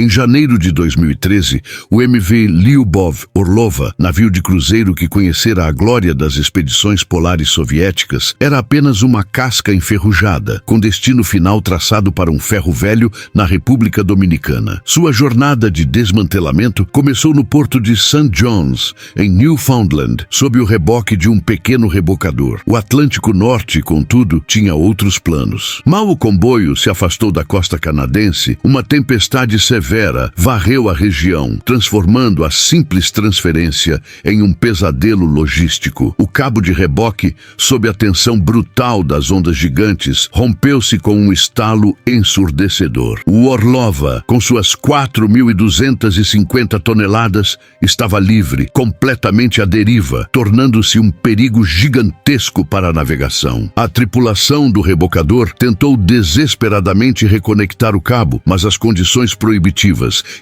Em janeiro de 2013, o MV Lyubov Orlova, navio de cruzeiro que conhecera a glória das expedições polares soviéticas, era apenas uma casca enferrujada, com destino final traçado para um ferro velho na República Dominicana. Sua jornada de desmantelamento começou no porto de St. John's, em Newfoundland, sob o reboque de um pequeno rebocador. O Atlântico Norte, contudo, tinha outros planos. Mal o comboio se afastou da costa canadense, uma tempestade severa varreu a região, transformando a simples transferência em um pesadelo logístico. O cabo de reboque, sob a tensão brutal das ondas gigantes, rompeu-se com um estalo ensurdecedor. O Orlova, com suas 4.250 toneladas, estava livre, completamente à deriva, tornando-se um perigo gigantesco para a navegação. A tripulação do rebocador tentou desesperadamente reconectar o cabo, mas as condições proibitivas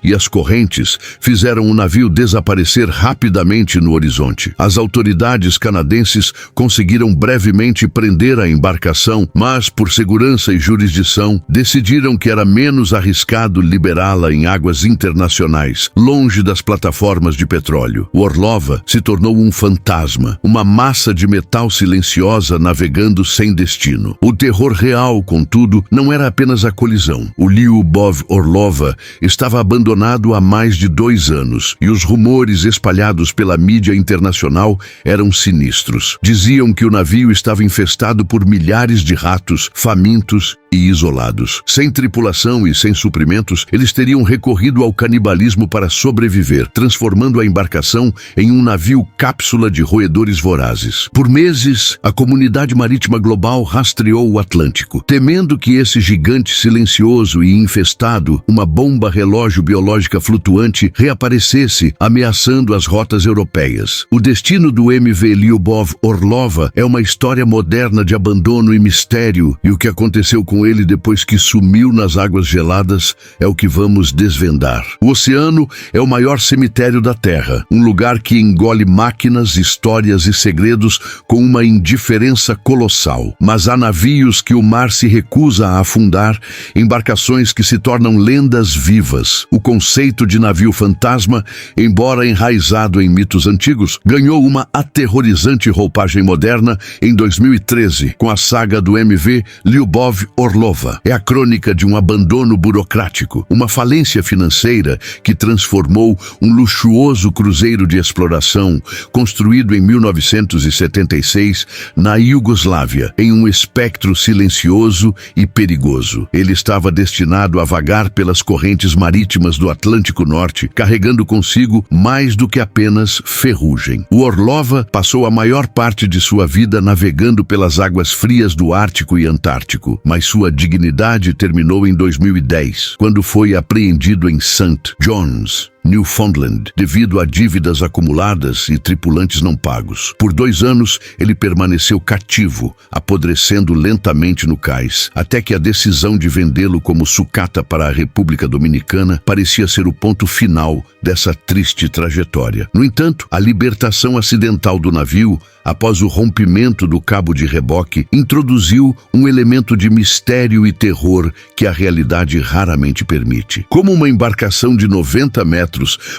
e as correntes fizeram o navio desaparecer rapidamente no horizonte. As autoridades canadenses conseguiram brevemente prender a embarcação, mas, por segurança e jurisdição, decidiram que era menos arriscado liberá-la em águas internacionais, longe das plataformas de petróleo. O Orlova se tornou um fantasma, uma massa de metal silenciosa navegando sem destino. O terror real, contudo, não era apenas a colisão. O Lyubov Orlova estava abandonado há mais de 2 anos e os rumores espalhados pela mídia internacional eram sinistros. Diziam que o navio estava infestado por milhares de ratos famintos e isolados. Sem tripulação e sem suprimentos, eles teriam recorrido ao canibalismo para sobreviver, transformando a embarcação em um navio cápsula de roedores vorazes. Por meses, a comunidade marítima global rastreou o Atlântico, temendo que esse gigante silencioso e infestado, uma bomba relógio biológica flutuante, reaparecesse, ameaçando as rotas europeias. O destino do MV Lyubov Orlova é uma história moderna de abandono e mistério, e o que aconteceu com ele depois que sumiu nas águas geladas é o que vamos desvendar. O oceano é o maior cemitério da Terra, um lugar que engole máquinas, histórias e segredos com uma indiferença colossal. Mas há navios que o mar se recusa a afundar, embarcações que se tornam lendas vivas. O conceito de navio fantasma, embora enraizado em mitos antigos, ganhou uma aterrorizante roupagem moderna em 2013, com a saga do MV Lyubov Orlova. É a crônica de um abandono burocrático, uma falência financeira que transformou um luxuoso cruzeiro de exploração, construído em 1976, na Iugoslávia, em um espectro silencioso e perigoso. Ele estava destinado a vagar pelas correntes marítimas do Atlântico Norte, carregando consigo mais do que apenas ferrugem. O Orlova passou a maior parte de sua vida navegando pelas águas frias do Ártico e Antártico, mas sua dignidade terminou em 2010, quando foi apreendido em St. John's, Newfoundland, devido a dívidas acumuladas e tripulantes não pagos. Por 2 anos, ele permaneceu cativo, apodrecendo lentamente no cais, até que a decisão de vendê-lo como sucata para a República Dominicana parecia ser o ponto final dessa triste trajetória. No entanto, a libertação acidental do navio, após o rompimento do cabo de reboque, introduziu um elemento de mistério e terror que a realidade raramente permite. Como uma embarcação de 90 metros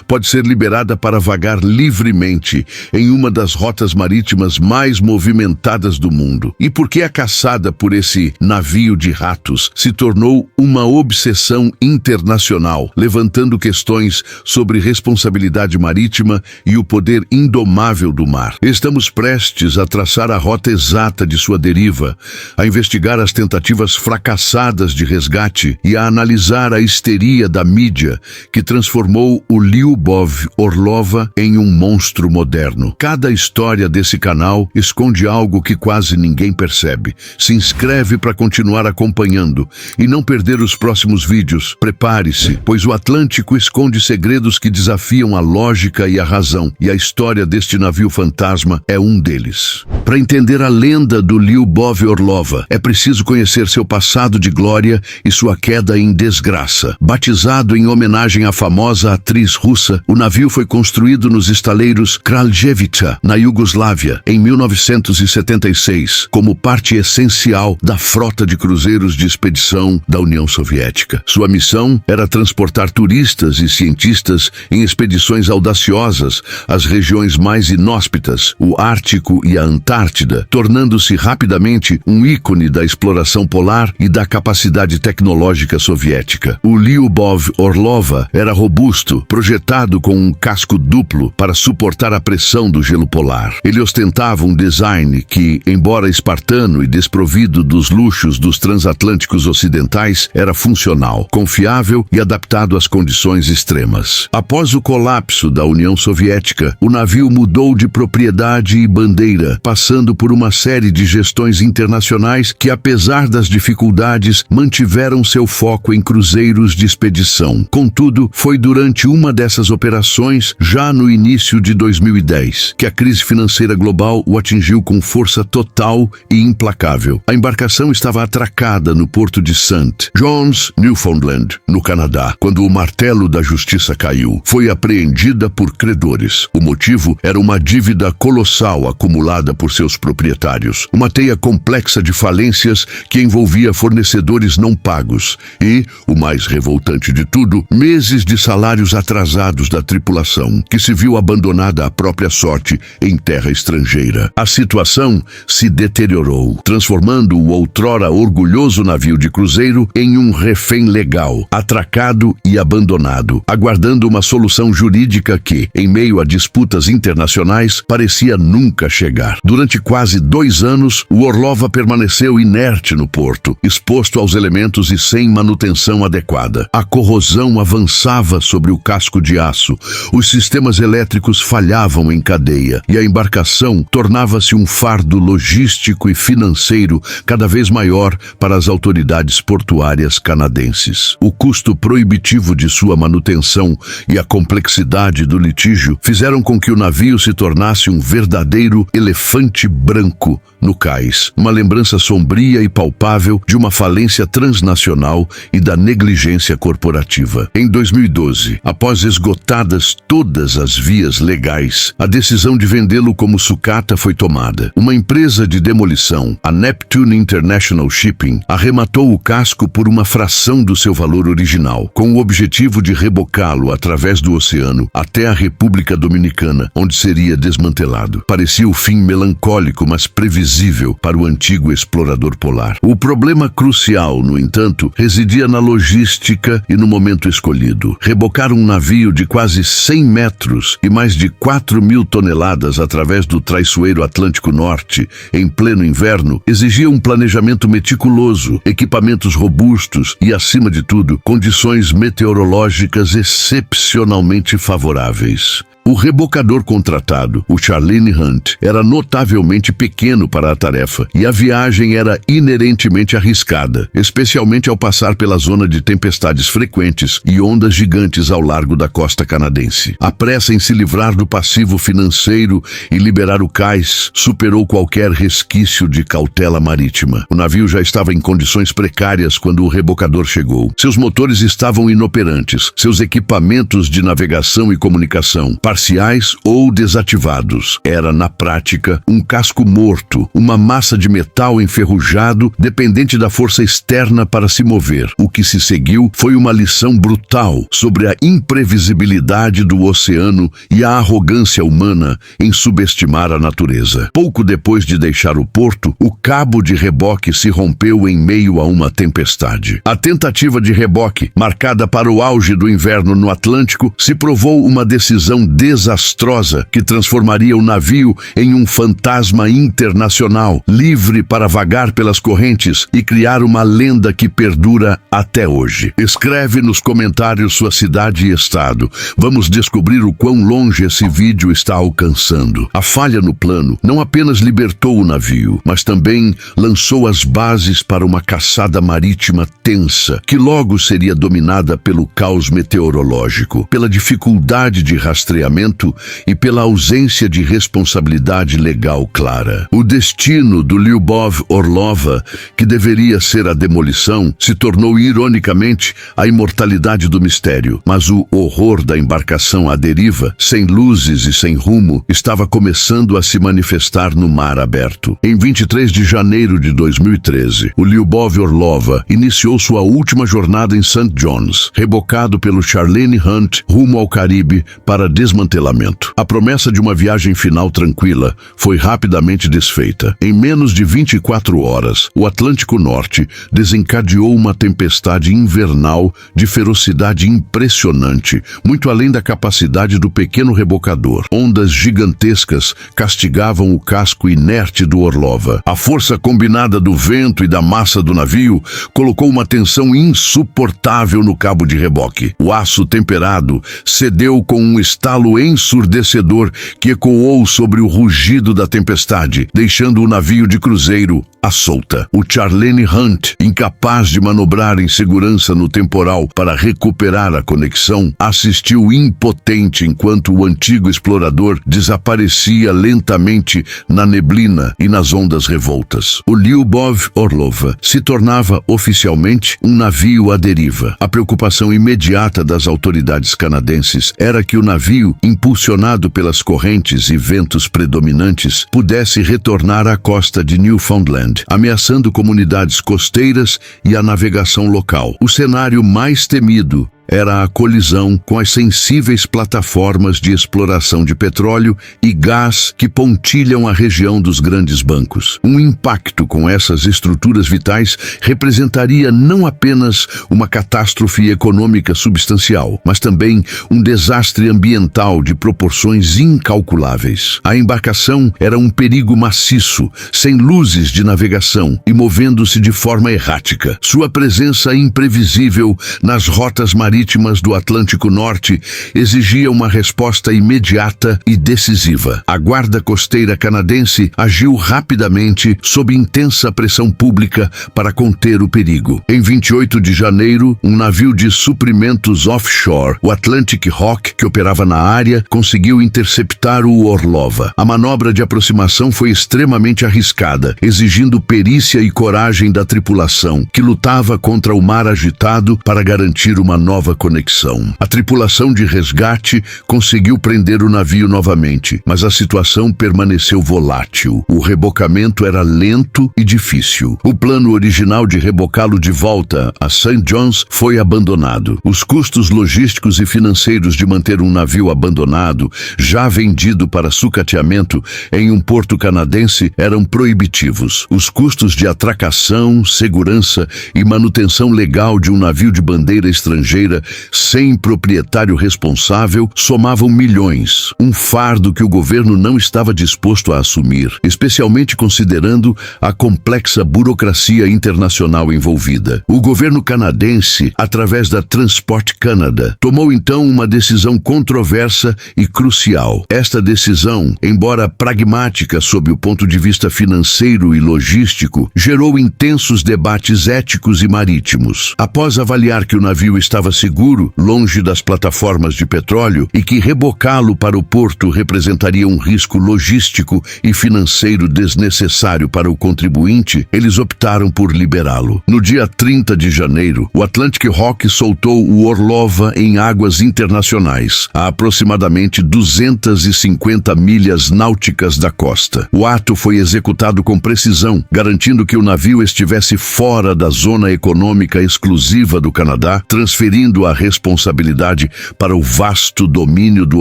pode ser liberada para vagar livremente em uma das rotas marítimas mais movimentadas do mundo? E por que a caçada por esse navio de ratos se tornou uma obsessão internacional, levantando questões sobre responsabilidade marítima e o poder indomável do mar? Estamos prestes a traçar a rota exata de sua deriva, a investigar as tentativas fracassadas de resgate e a analisar a histeria da mídia que transformou o Lyubov Orlova em um monstro moderno. Cada história desse canal esconde algo que quase ninguém percebe. Se inscreve para continuar acompanhando e não perder os próximos vídeos. Prepare-se, pois o Atlântico esconde segredos que desafiam a lógica e a razão, e a história deste navio fantasma é um deles. deles. Para entender a lenda do Lyubov Orlova, é preciso conhecer seu passado de glória e sua queda em desgraça. Batizado em homenagem à famosa atriz russa, o navio foi construído nos estaleiros Kraljevica, na Iugoslávia, em 1976, como parte essencial da frota de cruzeiros de expedição da União Soviética. Sua missão era transportar turistas e cientistas em expedições audaciosas às regiões mais inóspitas, o Ártico e a Antártida, tornando-se rapidamente um ícone da exploração polar e da capacidade tecnológica soviética. O Lyubov Orlova era robusto, projetado com um casco duplo para suportar a pressão do gelo polar. Ele ostentava um design que, embora espartano e desprovido dos luxos dos transatlânticos ocidentais, era funcional, confiável e adaptado às condições extremas. Após o colapso da União Soviética, o navio mudou de propriedade e bandeira, passando por uma série de gestões internacionais que, apesar das dificuldades, mantiveram seu foco em cruzeiros de expedição. Contudo, foi durante uma dessas operações, já no início de 2010, que a crise financeira global o atingiu com força total e implacável. A embarcação estava atracada no porto de St. John's, Newfoundland, no Canadá, quando o martelo da justiça caiu. Foi apreendida por credores. O motivo era uma dívida colossal acumulada por seus proprietários, uma teia complexa de falências que envolvia fornecedores não pagos e, o mais revoltante de tudo, meses de salários atrasados da tripulação, que se viu abandonada à própria sorte em terra estrangeira. A situação se deteriorou, transformando o outrora orgulhoso navio de cruzeiro em um refém legal, atracado e abandonado, aguardando uma solução jurídica que, em meio a disputas internacionais, parecia nunca chegar. Durante quase 2 anos, o Orlova permaneceu inerte no porto, exposto aos elementos e sem manutenção adequada. A corrosão avançava sobre o casco de aço, os sistemas elétricos falhavam em cadeia e a embarcação tornava-se um fardo logístico e financeiro cada vez maior para as autoridades portuárias canadenses. O custo proibitivo de sua manutenção e a complexidade do litígio fizeram com que o navio se tornasse um verdadeiro elefante branco no cais, uma lembrança sombria e palpável de uma falência transnacional e da negligência corporativa. Em 2012, após esgotadas todas as vias legais, a decisão de vendê-lo como sucata foi tomada. Uma empresa de demolição, a Neptune International Shipping, arrematou o casco por uma fração do seu valor original, com o objetivo de rebocá-lo através do oceano até a República Dominicana, onde seria desmantelado. Parecia o fim melancólico, mas previsível para o antigo explorador polar. O problema crucial, no entanto, residia na logística e no momento escolhido. Rebocar um navio de quase 100 metros e mais de 4.000 toneladas através do traiçoeiro Atlântico Norte, em pleno inverno, exigia um planejamento meticuloso, equipamentos robustos e, acima de tudo, condições meteorológicas excepcionalmente favoráveis. O rebocador contratado, o Charlene Hunt, era notavelmente pequeno para a tarefa e a viagem era inerentemente arriscada, especialmente ao passar pela zona de tempestades frequentes e ondas gigantes ao largo da costa canadense. A pressa em se livrar do passivo financeiro e liberar o cais superou qualquer resquício de cautela marítima. O navio já estava em condições precárias quando o rebocador chegou. Seus motores estavam inoperantes, seus equipamentos de navegação e comunicação parciais ou desativados. Era, na prática, um casco morto, uma massa de metal enferrujado, dependente da força externa para se mover. O que se seguiu foi uma lição brutal sobre a imprevisibilidade do oceano e a arrogância humana em subestimar a natureza. Pouco depois de deixar o porto, o cabo de reboque se rompeu em meio a uma tempestade. A tentativa de reboque, marcada para o auge do inverno no Atlântico, se provou uma decisão desastrosa que transformaria o navio em um fantasma internacional, livre para vagar pelas correntes e criar uma lenda que perdura até hoje. Escreve nos comentários sua cidade e estado. Vamos descobrir o quão longe esse vídeo está alcançando. A falha no plano não apenas libertou o navio, mas também lançou as bases para uma caçada marítima tensa, que logo seria dominada pelo caos meteorológico, pela dificuldade de rastreamento desmantelamento e pela ausência de responsabilidade legal clara. O destino do Lyubov Orlova, que deveria ser a demolição, se tornou ironicamente a imortalidade do mistério, mas o horror da embarcação à deriva, sem luzes e sem rumo, estava começando a se manifestar no mar aberto. Em 23 de janeiro de 2013, o Lyubov Orlova iniciou sua última jornada em St. John's, rebocado pelo Charlene Hunt rumo ao Caribe para desmantelamento. A promessa de uma viagem final tranquila foi rapidamente desfeita. Em menos de 24 horas, o Atlântico Norte desencadeou uma tempestade invernal de ferocidade impressionante, muito além da capacidade do pequeno rebocador. Ondas gigantescas castigavam o casco inerte do Orlova. A força combinada do vento e da massa do navio colocou uma tensão insuportável no cabo de reboque. O aço temperado cedeu com um estalo ensurdecedor que ecoou sobre o rugido da tempestade, deixando o navio de cruzeiro à solta. O Charlene Hunt, incapaz de manobrar em segurança no temporal para recuperar a conexão, assistiu impotente enquanto o antigo explorador desaparecia lentamente na neblina e nas ondas revoltas. O Lyubov Orlova se tornava oficialmente um navio à deriva. A preocupação imediata das autoridades canadenses era que o navio, impulsionado pelas correntes e ventos predominantes, pudesse retornar à costa de Newfoundland, ameaçando comunidades costeiras e a navegação local. O cenário mais temido era a colisão com as sensíveis plataformas de exploração de petróleo e gás que pontilham a região dos grandes bancos. Um impacto com essas estruturas vitais representaria não apenas uma catástrofe econômica substancial, mas também um desastre ambiental de proporções incalculáveis. A embarcação era um perigo maciço, sem luzes de navegação e movendo-se de forma errática. Sua presença imprevisível nas rotas marítimas do Atlântico Norte exigia uma resposta imediata e decisiva. A Guarda Costeira canadense agiu rapidamente sob intensa pressão pública para conter o perigo. Em 28 de janeiro, um navio de suprimentos offshore, o Atlantic Hawk, que operava na área, conseguiu interceptar o Orlova. A manobra de aproximação foi extremamente arriscada, exigindo perícia e coragem da tripulação, que lutava contra o mar agitado para garantir uma nova conexão. A tripulação de resgate conseguiu prender o navio novamente, mas a situação permaneceu volátil. O rebocamento era lento e difícil. O plano original de rebocá-lo de volta a St. John's foi abandonado. Os custos logísticos e financeiros de manter um navio abandonado, já vendido para sucateamento em um porto canadense, eram proibitivos. Os custos de atracação, segurança e manutenção legal de um navio de bandeira estrangeira sem proprietário responsável somavam milhões, um fardo que o governo não estava disposto a assumir, especialmente considerando a complexa burocracia internacional envolvida. O governo canadense, através da Transport Canada, tomou então uma decisão controversa e crucial. Esta decisão, embora pragmática sob o ponto de vista financeiro e logístico, gerou intensos debates éticos e marítimos. Após avaliar que o navio estava seguro, longe das plataformas de petróleo, e que rebocá-lo para o porto representaria um risco logístico e financeiro desnecessário para o contribuinte, eles optaram por liberá-lo. No dia 30 de janeiro, o Atlantic Hawk soltou o Orlova em águas internacionais, a aproximadamente 250 milhas náuticas da costa. O ato foi executado com precisão, garantindo que o navio estivesse fora da zona econômica exclusiva do Canadá, transferindo a responsabilidade para o vasto domínio do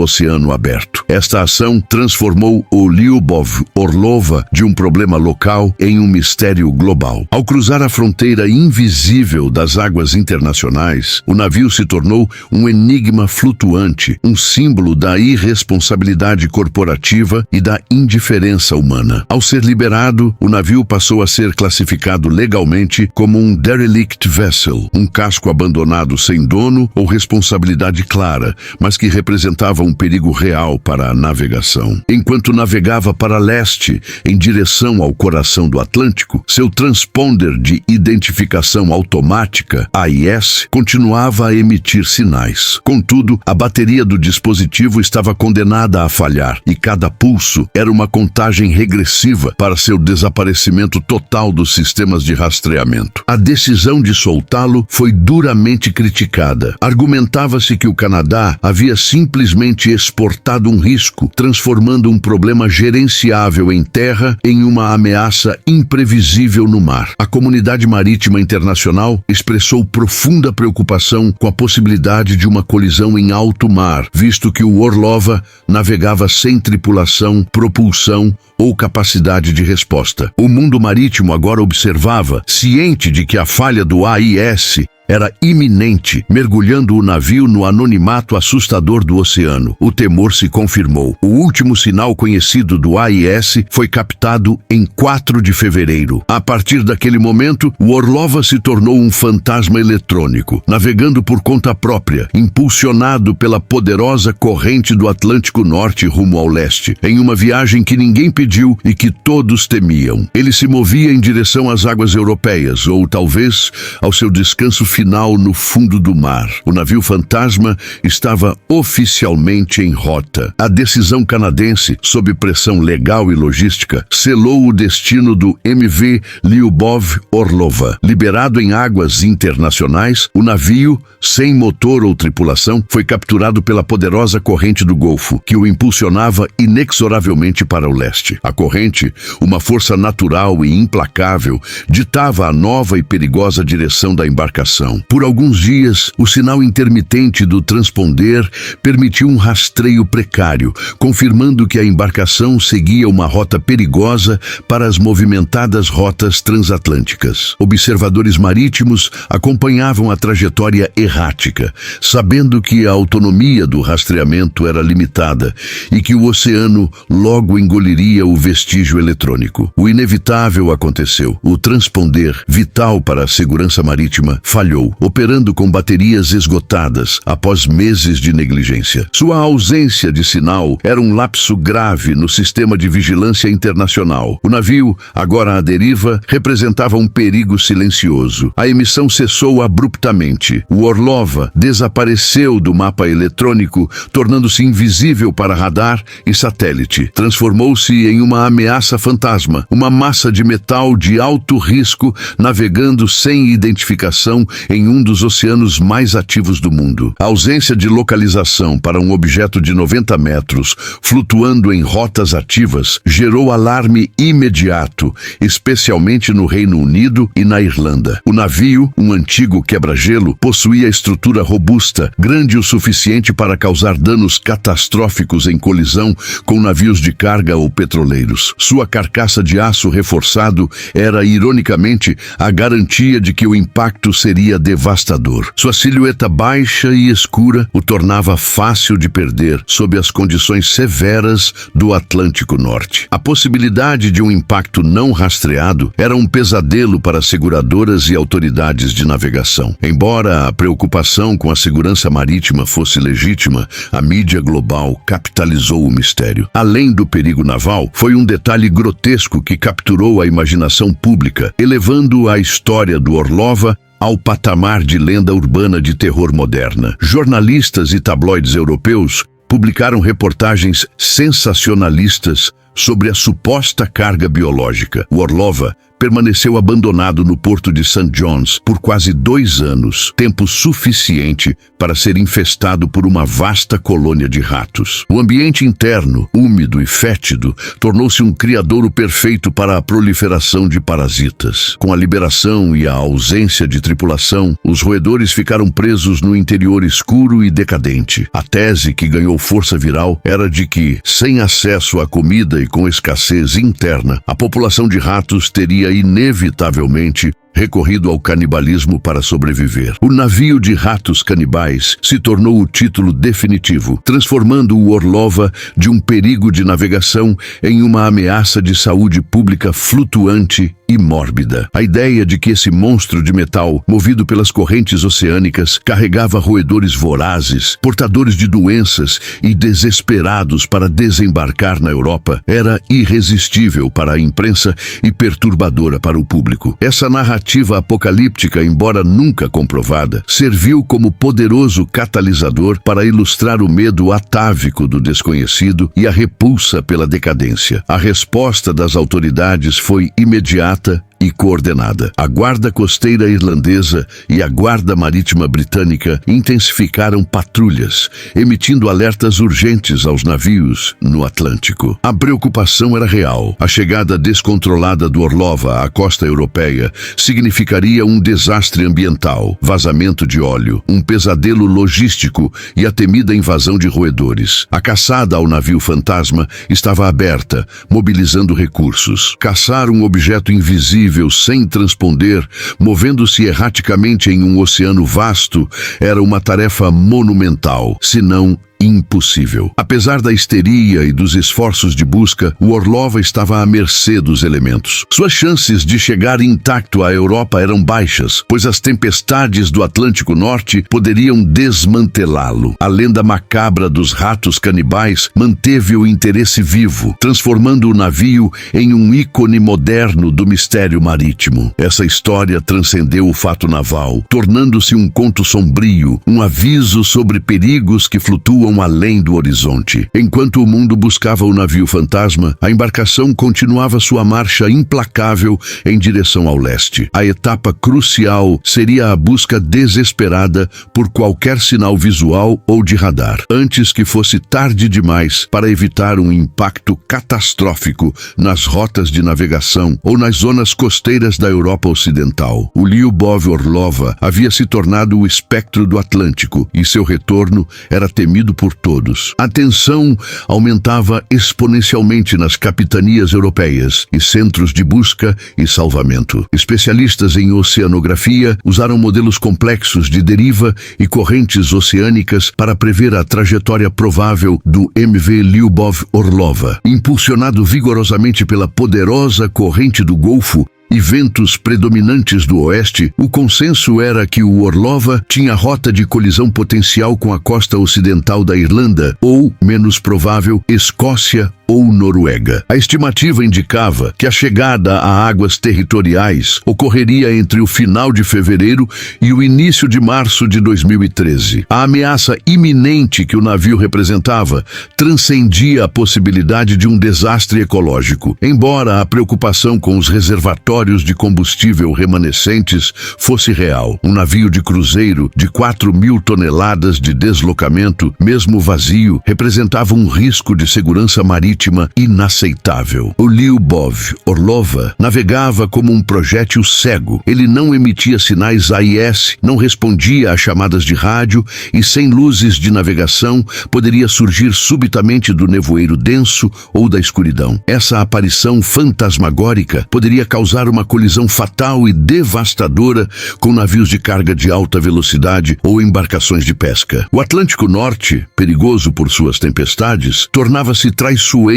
oceano aberto. Esta ação transformou o Lyubov Orlova de um problema local em um mistério global. Ao cruzar a fronteira invisível das águas internacionais, o navio se tornou um enigma flutuante, um símbolo da irresponsabilidade corporativa e da indiferença humana. Ao ser liberado, o navio passou a ser classificado legalmente como um derelict vessel, um casco abandonado sem dono abandono ou responsabilidade clara, mas que representava um perigo real para a navegação. Enquanto navegava para leste, em direção ao coração do Atlântico, seu transponder de identificação automática, AIS, continuava a emitir sinais. Contudo, a bateria do dispositivo estava condenada a falhar e cada pulso era uma contagem regressiva para seu desaparecimento total dos sistemas de rastreamento. A decisão de soltá-lo foi duramente criticada. Argumentava-se que o Canadá havia simplesmente exportado um risco, transformando um problema gerenciável em terra em uma ameaça imprevisível no mar. A comunidade marítima internacional expressou profunda preocupação com a possibilidade de uma colisão em alto mar, visto que o Orlova navegava sem tripulação, propulsão ou capacidade de resposta. O mundo marítimo agora observava, ciente de que a falha do AIS era iminente, mergulhando o navio no anonimato assustador do oceano. O temor se confirmou. O último sinal conhecido do AIS foi captado em 4 de fevereiro. A partir daquele momento, o Orlova se tornou um fantasma eletrônico, navegando por conta própria, impulsionado pela poderosa corrente do Atlântico Norte rumo ao leste, em uma viagem que ninguém pediu e que todos temiam. Ele se movia em direção às águas europeias, ou talvez ao seu descanso final no fundo do mar. O navio fantasma estava oficialmente em rota. A decisão canadense, sob pressão legal e logística, selou o destino do MV Lyubov Orlova. Liberado em águas internacionais, o navio, sem motor ou tripulação, foi capturado pela poderosa corrente do Golfo, que o impulsionava inexoravelmente para o leste. A corrente, uma força natural e implacável, ditava a nova e perigosa direção da embarcação. Por alguns dias, o sinal intermitente do transponder permitiu um rastreio precário, confirmando que a embarcação seguia uma rota perigosa para as movimentadas rotas transatlânticas. Observadores marítimos acompanhavam a trajetória errática, sabendo que a autonomia do rastreamento era limitada e que o oceano logo engoliria o vestígio eletrônico. O inevitável aconteceu. O transponder, vital para a segurança marítima, falhou, operando com baterias esgotadas após meses de negligência. Sua ausência de sinal era um lapso grave no sistema de vigilância internacional. O navio, agora à deriva, representava um perigo silencioso. A emissão cessou abruptamente. O Orlova desapareceu do mapa eletrônico, tornando-se invisível para radar e satélite. Transformou-se em uma ameaça fantasma, uma massa de metal de alto risco navegando sem identificação em um dos oceanos mais ativos do mundo. A ausência de localização para um objeto de 90 metros, flutuando em rotas ativas, gerou alarme imediato, especialmente no Reino Unido e na Irlanda. O navio, um antigo quebra-gelo, possuía estrutura robusta, grande o suficiente para causar danos catastróficos em colisão com navios de carga ou petroleiros. Sua carcaça de aço reforçado era, ironicamente, a garantia de que o impacto seria devastador. Sua silhueta baixa e escura o tornava fácil de perder sob as condições severas do Atlântico Norte. A possibilidade de um impacto não rastreado era um pesadelo para seguradoras e autoridades de navegação. Embora a preocupação com a segurança marítima fosse legítima, a mídia global capitalizou o mistério. Além do perigo naval, foi um detalhe grotesco que capturou a imaginação pública, elevando a história do Orlova ao patamar de lenda urbana de terror moderna. Jornalistas e tabloides europeus publicaram reportagens sensacionalistas sobre a suposta carga biológica. O Orlova permaneceu abandonado no porto de St. John's por quase 2 anos, tempo suficiente para ser infestado por uma vasta colônia de ratos. O ambiente interno, úmido e fétido, tornou-se um criadouro perfeito para a proliferação de parasitas. Com a liberação e a ausência de tripulação, os roedores ficaram presos no interior escuro e decadente. A tese que ganhou força viral era de que, sem acesso à comida e com escassez interna, a população de ratos teria inevitavelmente recorrido ao canibalismo para sobreviver. O navio de ratos canibais se tornou o título definitivo, transformando o Orlova de um perigo de navegação em uma ameaça de saúde pública flutuante e mórbida. A ideia de que esse monstro de metal, movido pelas correntes oceânicas, carregava roedores vorazes, portadores de doenças e desesperados para desembarcar na Europa, era irresistível para a imprensa e perturbadora para o público. Essa narrativa apocalíptica, embora nunca comprovada, serviu como poderoso catalisador para ilustrar o medo atávico do desconhecido e a repulsa pela decadência. A resposta das autoridades foi imediata e coordenada. A Guarda Costeira Irlandesa e a Guarda Marítima Britânica intensificaram patrulhas, emitindo alertas urgentes aos navios no Atlântico. A preocupação era real. A chegada descontrolada do Orlova à costa europeia significaria um desastre ambiental, vazamento de óleo, um pesadelo logístico e a temida invasão de roedores. A caçada ao navio fantasma estava aberta, mobilizando recursos. Caçar um objeto invisível sem transponder, movendo-se erraticamente em um oceano vasto, era uma tarefa monumental, se não impossível. Apesar da histeria e dos esforços de busca, o Orlova estava à mercê dos elementos. Suas chances de chegar intacto à Europa eram baixas, pois as tempestades do Atlântico Norte poderiam desmantelá-lo. A lenda macabra dos ratos canibais manteve o interesse vivo, transformando o navio em um ícone moderno do mistério marítimo. Essa história transcendeu o fato naval, tornando-se um conto sombrio, um aviso sobre perigos que flutuam além do horizonte. Enquanto o mundo buscava o navio fantasma, a embarcação continuava sua marcha implacável em direção ao leste. A etapa crucial seria a busca desesperada por qualquer sinal visual ou de radar, antes que fosse tarde demais para evitar um impacto catastrófico nas rotas de navegação ou nas zonas costeiras da Europa Ocidental. O Lyubov Orlova havia se tornado o espectro do Atlântico e seu retorno era temido por todos. A tensão aumentava exponencialmente nas capitanias europeias e centros de busca e salvamento. Especialistas em oceanografia usaram modelos complexos de deriva e correntes oceânicas para prever a trajetória provável do MV Lyubov Orlova. Impulsionado vigorosamente pela poderosa corrente do Golfo e ventos predominantes do oeste, o consenso era que o Orlova tinha rota de colisão potencial com a costa ocidental da Irlanda ou, menos provável, Escócia ou Noruega. A estimativa indicava que a chegada a águas territoriais ocorreria entre o final de fevereiro e o início de março de 2013. A ameaça iminente que o navio representava transcendia a possibilidade de um desastre ecológico. Embora a preocupação com os reservatórios de combustível remanescentes fosse real, um navio de cruzeiro de 4.000 toneladas de deslocamento, mesmo vazio, representava um risco de segurança marítima inaceitável. O Lyubov Orlova navegava como um projétil cego. Ele não emitia sinais AIS, não respondia a chamadas de rádio e, sem luzes de navegação, poderia surgir subitamente do nevoeiro denso ou da escuridão. Essa aparição fantasmagórica poderia causar uma colisão fatal e devastadora com navios de carga de alta velocidade ou embarcações de pesca. O Atlântico Norte, perigoso por suas tempestades, tornava-se traiçoeiro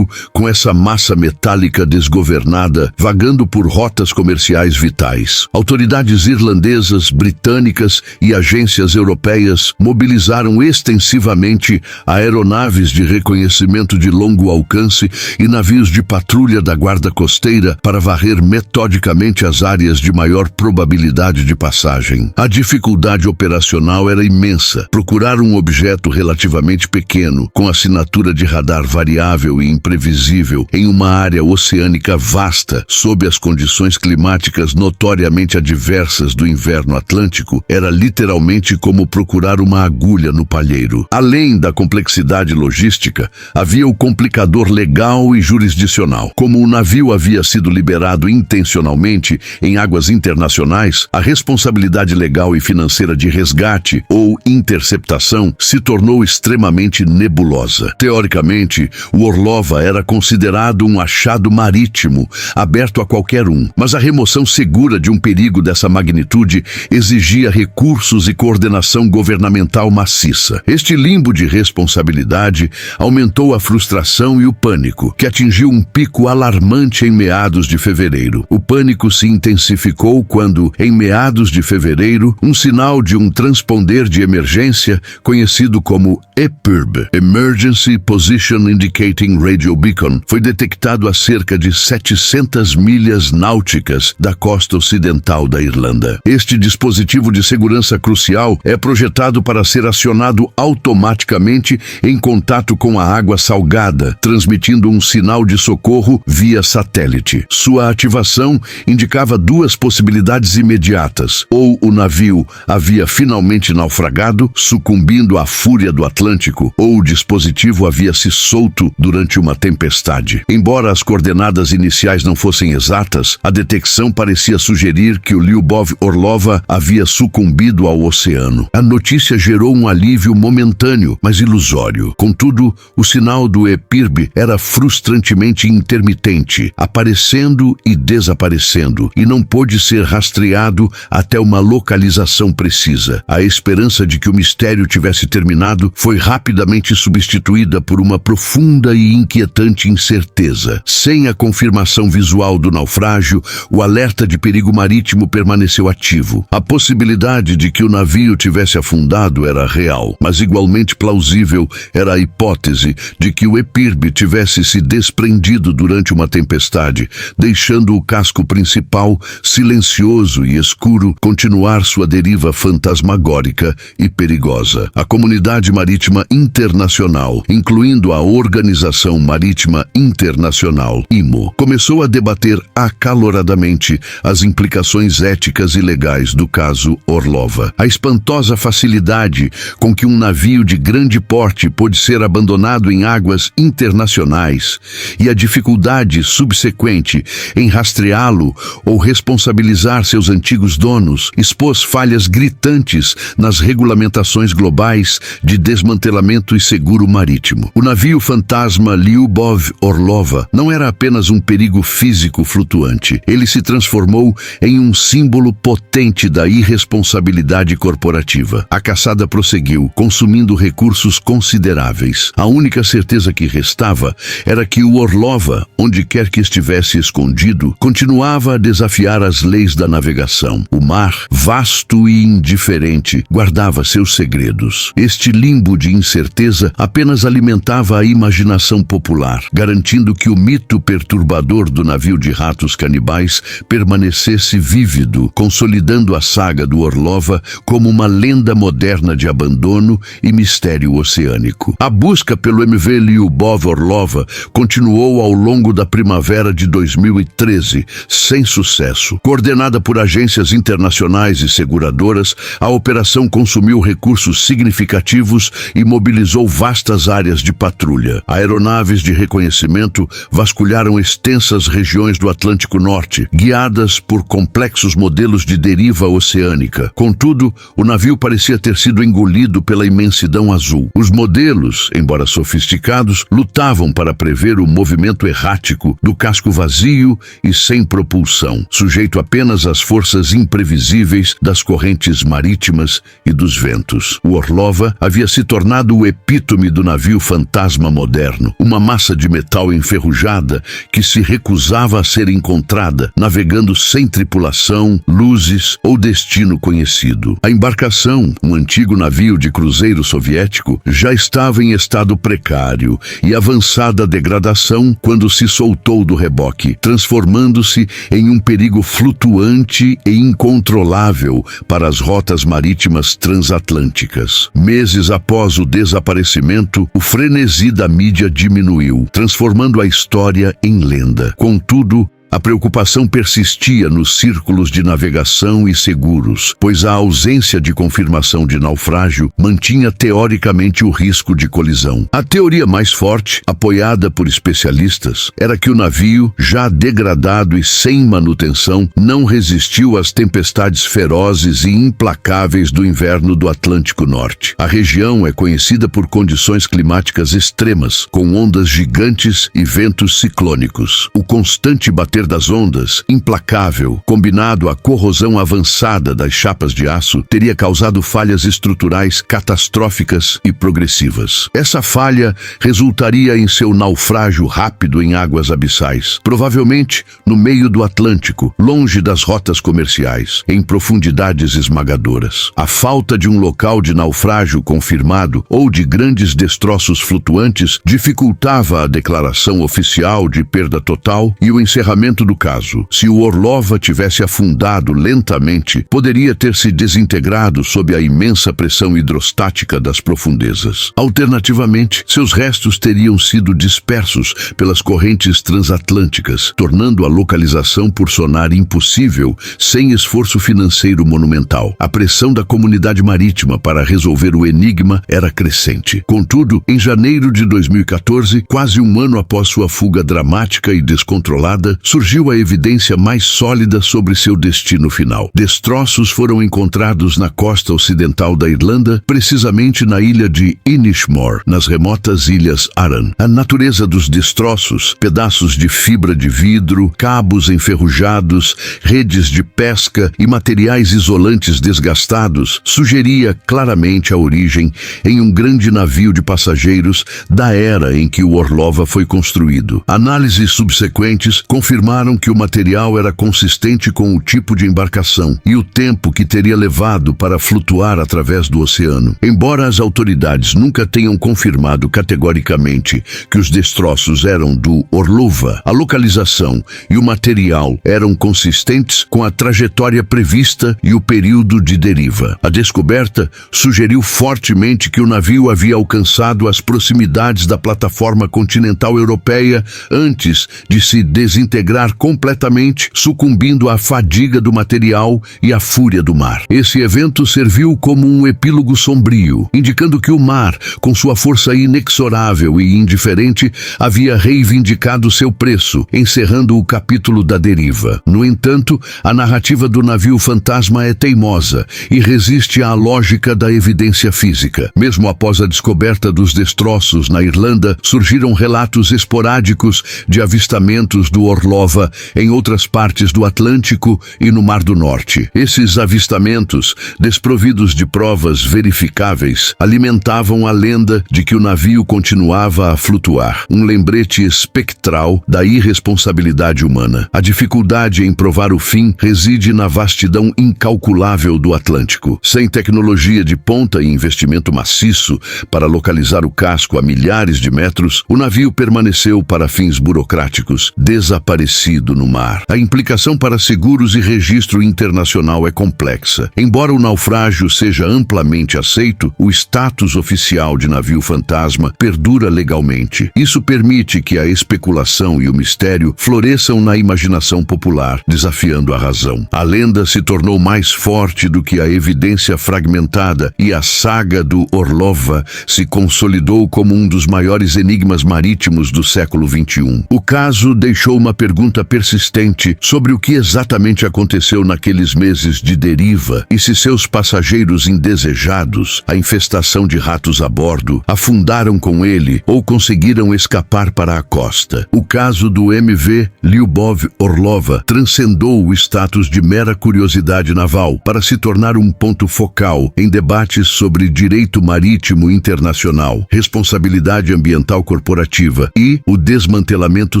com essa massa metálica desgovernada, vagando por rotas comerciais vitais. Autoridades irlandesas, britânicas e agências europeias mobilizaram extensivamente aeronaves de reconhecimento de longo alcance e navios de patrulha da Guarda Costeira para varrer metodicamente as áreas de maior probabilidade de passagem. A dificuldade operacional era imensa. Procurar um objeto relativamente pequeno, com assinatura de radar variável e imprevisível, em uma área oceânica vasta, sob as condições climáticas notoriamente adversas do inverno atlântico, era literalmente como procurar uma agulha no palheiro. Além da complexidade logística, havia o complicador legal e jurisdicional. Como o navio havia sido liberado intencionalmente em águas internacionais, a responsabilidade legal e financeira de resgate ou interceptação se tornou extremamente nebulosa. Teoricamente, o Orlova era considerado um achado marítimo, aberto a qualquer um, mas a remoção segura de um perigo dessa magnitude exigia recursos e coordenação governamental maciça. Este limbo de responsabilidade aumentou a frustração e o pânico, que atingiu um pico alarmante em meados de fevereiro. O pânico se intensificou quando, em meados de fevereiro, um sinal de um transponder de emergência, conhecido como EPIRB, Emergency Position Indicating Radio Beacon, foi detectado a cerca de 700 milhas náuticas da costa ocidental da Irlanda. Este dispositivo de segurança crucial é projetado para ser acionado automaticamente em contato com a água salgada, transmitindo um sinal de socorro via satélite. Sua ativação indicava duas possibilidades imediatas: ou o navio havia finalmente naufragado, sucumbindo à fúria do Atlântico, ou o dispositivo havia se solto durante uma tempestade. Embora as coordenadas iniciais não fossem exatas, a detecção parecia sugerir que o Lyubov Orlova havia sucumbido ao oceano. A notícia gerou um alívio momentâneo, mas ilusório. Contudo, o sinal do EPIRB era frustrantemente intermitente, aparecendo e desaparecendo, e não pôde ser rastreado até uma localização precisa. A esperança de que o mistério tivesse terminado foi rapidamente substituída por uma profunda e inquietante incerteza. Sem a confirmação visual do naufrágio, o alerta de perigo marítimo permaneceu ativo. A possibilidade de que o navio tivesse afundado era real, mas igualmente plausível era a hipótese de que o EPIRB tivesse se desprendido durante uma tempestade, deixando o casco principal, silencioso e escuro, continuar sua deriva fantasmagórica e perigosa. A comunidade marítima internacional, incluindo a Organização Marítima Internacional, IMO, começou a debater acaloradamente as implicações éticas e legais do caso Orlova. A espantosa facilidade com que um navio de grande porte pôde ser abandonado em águas internacionais e a dificuldade subsequente em rastreá-lo ou responsabilizar seus antigos donos expôs falhas gritantes nas regulamentações globais de desmantelamento e seguro marítimo. O navio fantasma Lyubov Orlova não era apenas um perigo físico flutuante. Ele se transformou em um símbolo potente da irresponsabilidade corporativa. A caçada prosseguiu, consumindo recursos consideráveis. A única certeza que restava era que o Orlova, onde quer que estivesse escondido, continuava a desafiar as leis da navegação. O mar, vasto e indiferente, guardava seus segredos. Este limbo de incerteza apenas alimentava a imaginação popular, garantindo que o mito perturbador do navio de ratos canibais permanecesse vívido, consolidando a saga do Orlova como uma lenda moderna de abandono e mistério oceânico. A busca pelo MV Lyubov Orlova continuou ao longo da primavera de 2013, sem sucesso. Coordenada por agências internacionais e seguradoras, a operação consumiu recursos significativos e mobilizou vastas áreas de patrulha. Aeronaves de reconhecimento vasculharam extensas regiões do Atlântico Norte, guiadas por complexos modelos de deriva oceânica. Contudo, o navio parecia ter sido engolido pela imensidão azul. Os modelos, embora sofisticados, lutavam para prever o movimento errático do casco vazio e sem propulsão, sujeito apenas às forças imprevisíveis das correntes marítimas e dos ventos. O Orlova havia se tornado o epítome do navio fantasma moderno, uma massa de metal enferrujada que se recusava a ser encontrada, navegando sem tripulação, luzes ou destino conhecido. A embarcação, um antigo navio de cruzeiro soviético, já estava em estado precário e avançada degradação quando se soltou do reboque, transformando-se em um perigo flutuante e incontrolável para as rotas marítimas transatlânticas. Meses após o desaparecimento, o frenesi da mídia diminuiu, transformando a história em lenda. Contudo, A preocupação persistia nos círculos de navegação e seguros, pois a ausência de confirmação de naufrágio mantinha teoricamente o risco de colisão. A teoria mais forte, apoiada por especialistas, era que o navio, já degradado e sem manutenção, não resistiu às tempestades ferozes e implacáveis do inverno do Atlântico Norte. A região é conhecida por condições climáticas extremas, com ondas gigantes e ventos ciclônicos. O constante bater das ondas, implacável, combinado à corrosão avançada das chapas de aço, teria causado falhas estruturais catastróficas e progressivas. Essa falha resultaria em seu naufrágio rápido em águas abissais, provavelmente no meio do Atlântico, longe das rotas comerciais, em profundidades esmagadoras. A falta de um local de naufrágio confirmado ou de grandes destroços flutuantes dificultava a declaração oficial de perda total e o encerramento do caso. Se o Orlova tivesse afundado lentamente, poderia ter se desintegrado sob a imensa pressão hidrostática das profundezas. Alternativamente, seus restos teriam sido dispersos pelas correntes transatlânticas, tornando a localização por sonar impossível sem esforço financeiro monumental. A pressão da comunidade marítima para resolver o enigma era crescente. Contudo, em janeiro de 2014, quase um ano após sua fuga dramática e descontrolada, surgiu a evidência mais sólida sobre seu destino final. Destroços foram encontrados na costa ocidental da Irlanda, precisamente na ilha de Inishmore, nas remotas ilhas Aran. A natureza dos destroços, pedaços de fibra de vidro, cabos enferrujados, redes de pesca e materiais isolantes desgastados, sugeria claramente a origem em um grande navio de passageiros da era em que o Orlova foi construído. Análises subsequentes confirmaram que o material era consistente com o tipo de embarcação e o tempo que teria levado para flutuar através do oceano. Embora as autoridades nunca tenham confirmado categoricamente que os destroços eram do Orlova, a localização e o material eram consistentes com a trajetória prevista e o período de deriva. A descoberta sugeriu fortemente que o navio havia alcançado as proximidades da plataforma continental europeia antes de se desintegrar completamente, sucumbindo à fadiga do material e à fúria do mar. Esse evento serviu como um epílogo sombrio, indicando que o mar, com sua força inexorável e indiferente, havia reivindicado seu preço, encerrando o capítulo da deriva. No entanto, a narrativa do navio fantasma é teimosa e resiste à lógica da evidência física. Mesmo após a descoberta dos destroços na Irlanda, surgiram relatos esporádicos de avistamentos do Orlova em outras partes do Atlântico e no Mar do Norte. Esses avistamentos, desprovidos de provas verificáveis, alimentavam a lenda de que o navio continuava a flutuar, um lembrete espectral da irresponsabilidade humana. A dificuldade em provar o fim reside na vastidão incalculável do Atlântico. Sem tecnologia de ponta e investimento maciço para localizar o casco a milhares de metros, o navio permaneceu, para fins burocráticos, desaparecido no mar. A implicação para seguros e registro internacional é complexa. Embora o naufrágio seja amplamente aceito, o status oficial de navio fantasma perdura legalmente. Isso permite que a especulação e o mistério floresçam na imaginação popular, desafiando a razão. A lenda se tornou mais forte do que a evidência fragmentada e a saga do Orlova se consolidou como um dos maiores enigmas marítimos do século XXI. O caso deixou uma pergunta persistente sobre o que exatamente aconteceu naqueles meses de deriva e se seus passageiros indesejados, a infestação de ratos a bordo, afundaram com ele ou conseguiram escapar para a costa. O caso do MV Lyubov Orlova transcendeu o status de mera curiosidade naval para se tornar um ponto focal em debates sobre direito marítimo internacional, responsabilidade ambiental corporativa e o desmantelamento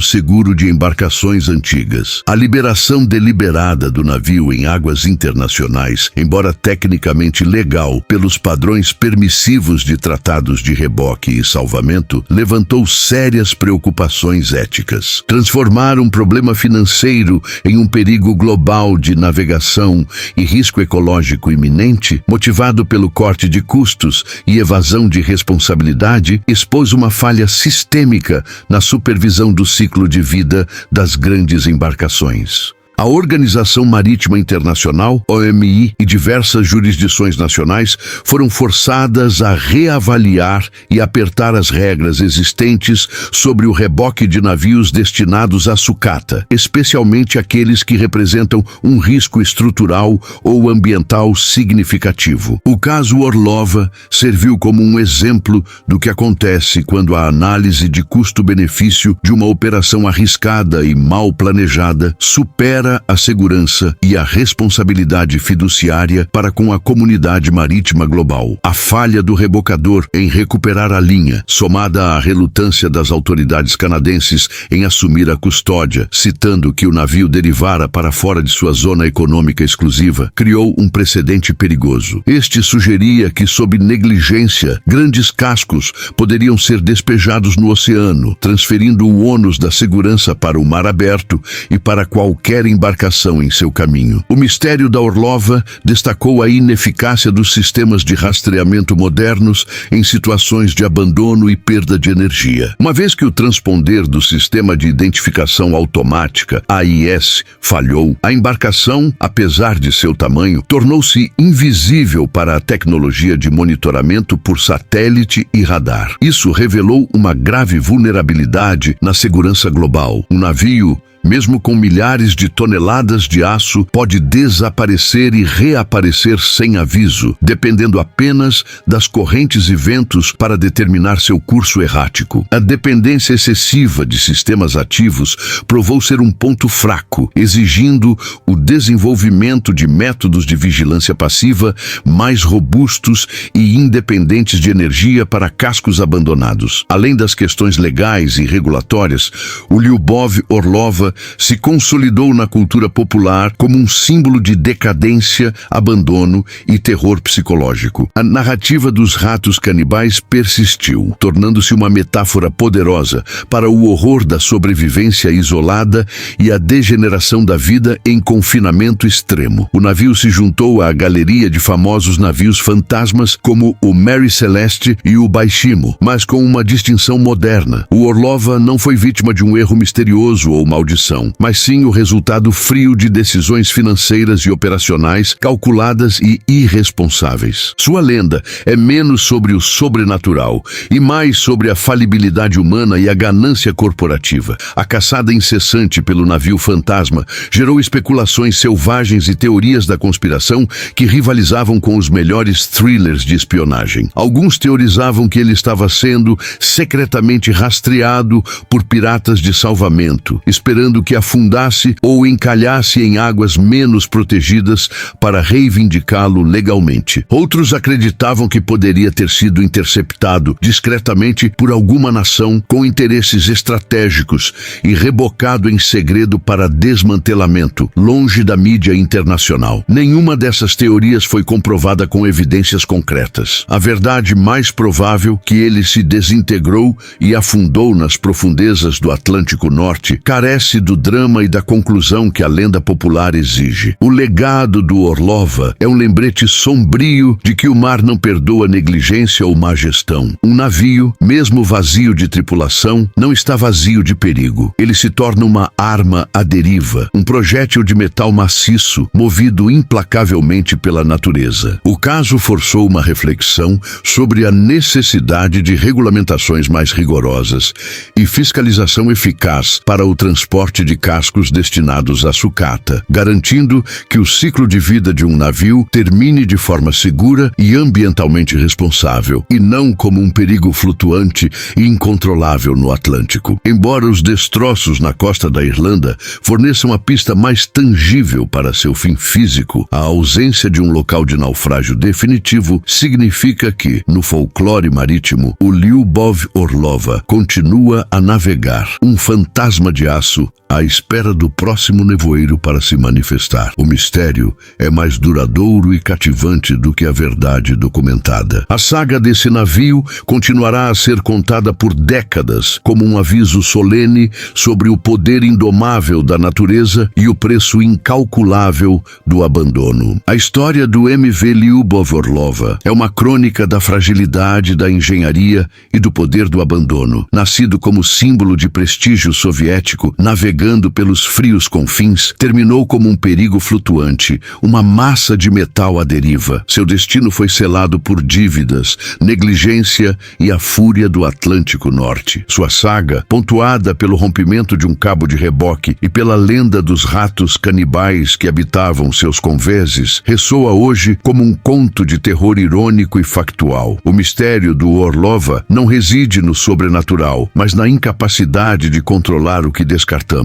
seguro de embarcações antigas. A liberação deliberada do navio em águas internacionais, embora tecnicamente legal pelos padrões permissivos de tratados de reboque e salvamento, levantou sérias preocupações éticas. Transformar um problema financeiro em um perigo global de navegação e risco ecológico iminente, motivado pelo corte de custos e evasão de responsabilidade, expôs uma falha sistêmica na supervisão do ciclo de vida das grandes embarcações. A Organização Marítima Internacional, OMI, e diversas jurisdições nacionais foram forçadas a reavaliar e apertar as regras existentes sobre o reboque de navios destinados à sucata, especialmente aqueles que representam um risco estrutural ou ambiental significativo. O caso Orlova serviu como um exemplo do que acontece quando a análise de custo-benefício de uma operação arriscada e mal planejada supera a segurança e a responsabilidade fiduciária para com a comunidade marítima global. A falha do rebocador em recuperar a linha, somada à relutância das autoridades canadenses em assumir a custódia, citando que o navio derivara para fora de sua zona econômica exclusiva, criou um precedente perigoso. Este sugeria que, sob negligência, grandes cascos poderiam ser despejados no oceano, transferindo o ônus da segurança para o mar aberto e para qualquer embarcação em seu caminho. O mistério da Orlova destacou a ineficácia dos sistemas de rastreamento modernos em situações de abandono e perda de energia. Uma vez que o transponder do Sistema de Identificação Automática, AIS, falhou, a embarcação, apesar de seu tamanho, tornou-se invisível para a tecnologia de monitoramento por satélite e radar. Isso revelou uma grave vulnerabilidade na segurança global. Um navio, mesmo com milhares de toneladas de aço, pode desaparecer e reaparecer sem aviso, dependendo apenas das correntes e ventos para determinar seu curso errático. A dependência excessiva de sistemas ativos provou ser um ponto fraco, exigindo o desenvolvimento de métodos de vigilância passiva mais robustos e independentes de energia para cascos abandonados. Além das questões legais e regulatórias, o Lyubov Orlova se consolidou na cultura popular como um símbolo de decadência, abandono e terror psicológico. A narrativa dos ratos canibais persistiu, tornando-se uma metáfora poderosa para o horror da sobrevivência isolada e a degeneração da vida em confinamento extremo. O navio se juntou à galeria de famosos navios fantasmas como o Mary Celeste e o Baishimo, mas com uma distinção moderna. O Orlova não foi vítima de um erro misterioso ou maldição, mas sim o resultado frio de decisões financeiras e operacionais calculadas e irresponsáveis. Sua lenda é menos sobre o sobrenatural e mais sobre a falibilidade humana e a ganância corporativa. A caçada incessante pelo navio fantasma gerou especulações selvagens e teorias da conspiração que rivalizavam com os melhores thrillers de espionagem. Alguns teorizavam que ele estava sendo secretamente rastreado por piratas de salvamento, esperando que afundasse ou encalhasse em águas menos protegidas para reivindicá-lo legalmente. Outros acreditavam que poderia ter sido interceptado discretamente por alguma nação com interesses estratégicos e rebocado em segredo para desmantelamento, longe da mídia internacional. Nenhuma dessas teorias foi comprovada com evidências concretas. A verdade mais provável, que ele se desintegrou e afundou nas profundezas do Atlântico Norte, carece do drama e da conclusão que a lenda popular exige. O legado do Orlova é um lembrete sombrio de que o mar não perdoa negligência ou má gestão. Um navio, mesmo vazio de tripulação, não está vazio de perigo. Ele se torna uma arma à deriva, um projétil de metal maciço, movido implacavelmente pela natureza. O caso forçou uma reflexão sobre a necessidade de regulamentações mais rigorosas e fiscalização eficaz para o transporte de cascos destinados à sucata, garantindo que o ciclo de vida de um navio termine de forma segura e ambientalmente responsável, e não como um perigo flutuante e incontrolável no Atlântico. Embora os destroços na costa da Irlanda forneçam a pista mais tangível para seu fim físico, a ausência de um local de naufrágio definitivo significa que, no folclore marítimo, o Lyubov Orlova continua a navegar, um fantasma de aço à espera do próximo nevoeiro para se manifestar. O mistério é mais duradouro e cativante do que a verdade documentada. A saga desse navio continuará a ser contada por décadas como um aviso solene sobre o poder indomável da natureza e o preço incalculável do abandono. A história do MV Lyubov Orlova é uma crônica da fragilidade da engenharia e do poder do abandono. Nascido como símbolo de prestígio soviético, navegou navegando pelos frios confins, terminou como um perigo flutuante, uma massa de metal à deriva. Seu destino foi selado por dívidas, negligência e a fúria do Atlântico Norte. Sua saga, pontuada pelo rompimento de um cabo de reboque e pela lenda dos ratos canibais que habitavam seus convéses, ressoa hoje como um conto de terror irônico e factual. O mistério do Orlova não reside no sobrenatural, mas na incapacidade de controlar o que descartamos.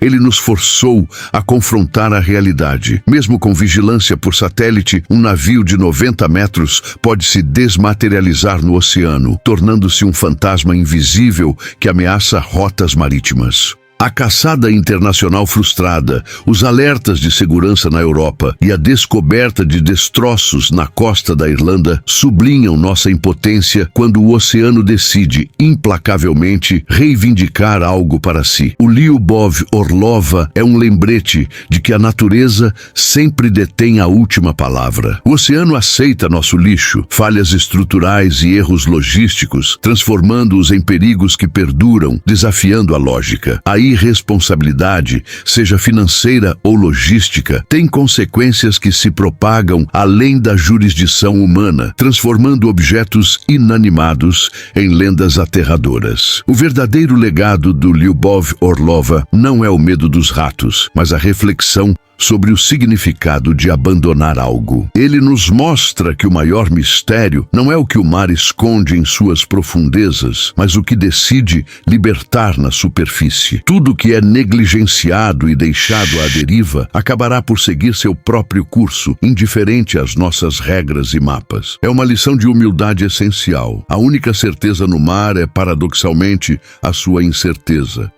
Ele nos forçou a confrontar a realidade. Mesmo com vigilância por satélite, um navio de 90 metros pode se desmaterializar no oceano, tornando-se um fantasma invisível que ameaça rotas marítimas. A caçada internacional frustrada, os alertas de segurança na Europa e a descoberta de destroços na costa da Irlanda sublinham nossa impotência quando o oceano decide, implacavelmente, reivindicar algo para si. O Lyubov Orlova é um lembrete de que a natureza sempre detém a última palavra. O oceano aceita nosso lixo, falhas estruturais e erros logísticos, transformando-os em perigos que perduram, desafiando a lógica. A irresponsabilidade, seja financeira ou logística, tem consequências que se propagam além da jurisdição humana, transformando objetos inanimados em lendas aterradoras. O verdadeiro legado do Lyubov Orlova não é o medo dos ratos, mas a reflexão sobre o significado de abandonar algo. Ele nos mostra que o maior mistério não é o que o mar esconde em suas profundezas, mas o que decide libertar na superfície. Tudo que é negligenciado e deixado à deriva acabará por seguir seu próprio curso, indiferente às nossas regras e mapas. É uma lição de humildade essencial. A única certeza no mar é, paradoxalmente, a sua incerteza.